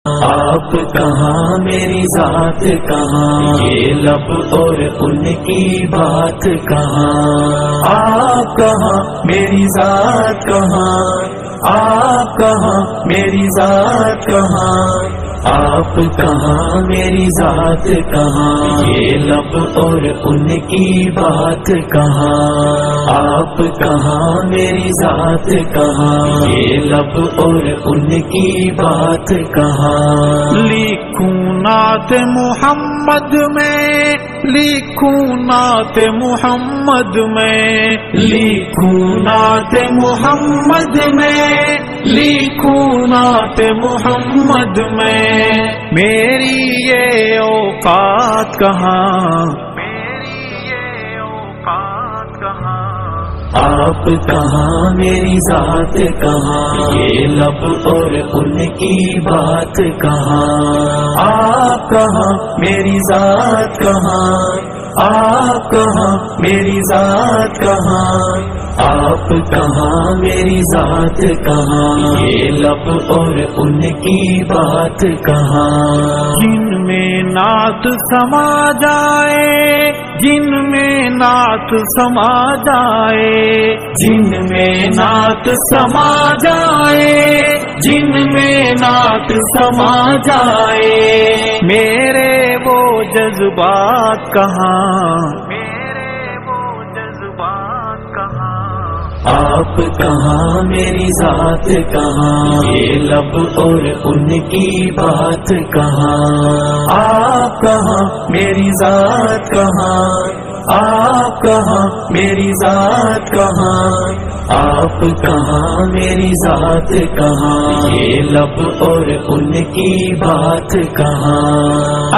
آپ کہاں میری ذات کہاں، یہ لب اور ان کی بات کہاں۔ آپ کہاں میری ذات کہاں، آپ کہاں میری ذات کہاں، آپ کہاں میری ذات کہاں، یہ لب اور ان کی بات کہاں۔ آپ کہاں میری ذات کہاں، یہ لب اور ان کی بات کہاں۔ لکھوں نعت محمد میں، لکھوں نعت محمد میں، لکھوں نعت محمد میں، لکھوں نعت محمد میں، میری یہ اوقات کہاں، آپ کہاں میری ذات کہاں، یہ لب اور ان کی بات کہاں۔ آپ کہاں میری ذات کہاں، آپ کہاں میری ذات کہاں، آپ کہاں میری ذات کہاں، یہ لب اور ان کی بات کہاں۔ جن میں نعت سما جائے، جن میں نعت سما جائے، جن میں نعت سما جائے، جن میں نعت سما جائے، میرے وہ جذبات کہاں، آپ کہاں میری ذات کہاں، یہ لب اور ان کی بات کہاں۔ آپ کہاں میری ذات کہاں، آپ کہاں میری ذات کہاں، آپ کہاں میری ذات کہاں، یہ لب اور ان کی بات کہاں۔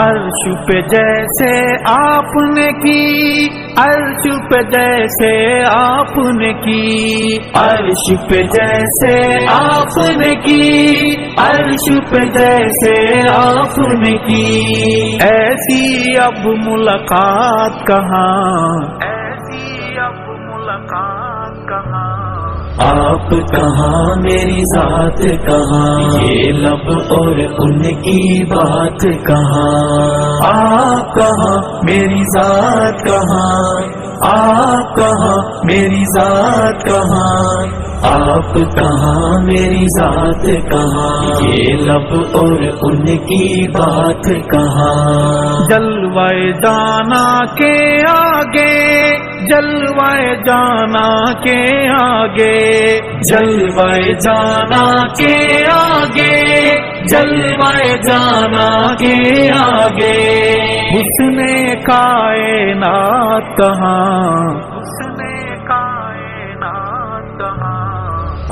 عرش پہ جیسے آپ نے کی، عرش پہ جیسے آپ نے کی، عرش پہ جیسے آپ نے کی، عرش پہ جیسے آپ نے کی، ایسی اب ملاقات کہاں، ایسی اب ملاقات کہاں۔ آپ کہاں میری ذات کہاں، یہ لب اور ان کی بات کہاں۔ آپ کہاں میری ذات کہاں، آپ کہاں میری ذات کہاں، آپ کہاں میری ذات کہاں، یہ لب اور ان کی بات کہاں۔ جلوہ جانا کے آگے، جلوہ جانا کے آگے، جلوہ جانا کے آگے، جلوہ جانا کے آگے، حسن کائنات کہاں، حسن کائنات کہاں۔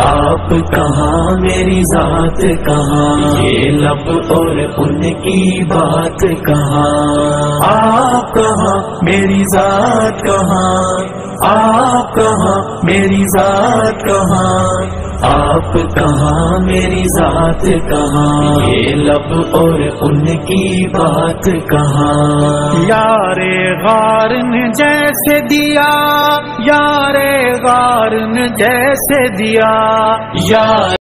آپ کہاں میری ذات کہاں، یہ لب اور ان کی بات کہاں۔ آپ کہاں میری ذات کہاں، آپ کہاں میری ذات کہاں، آپ کہاں میری ذات کہاں، یہ لب اور ان کی بات کہاں۔ یار غار نے جیسے دیا، یار غار نے جیسے دیا، یا